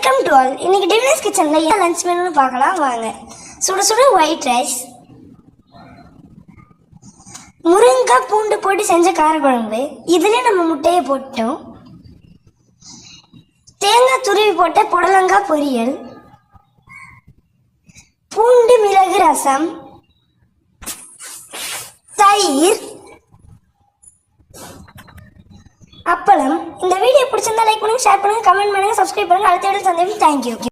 Welcome to all. இன்னைக்கு டிவினஸ் கிச்சன்ல என்ன லஞ்ச் மெனுன்னு பார்க்கலாம் வாங்க. சுட சுட ஒயிட் ரைஸ், முருங்கைக்காய் பூண்டு போட்டு செஞ்ச காரக்குழம்பு, இதுல நம்ம முட்டையை போட்டோம், தேங்காய் துருவி போட்ட புடலங்காய் பொரியல், பூண்டு மிளகு ரசம், தயிர், அப்பளம். இந்த வீடியோ பிடிச்சிருந்தா லைக் பண்ணுங்க, ஷேர் பண்ணுங்க, கமெண்ட் பண்ணுங்க, சப்ஸ்கிரைப் பண்ணுங்க. அடுத்த வீடியோ சந்திப்போம். தேங்க்யூ.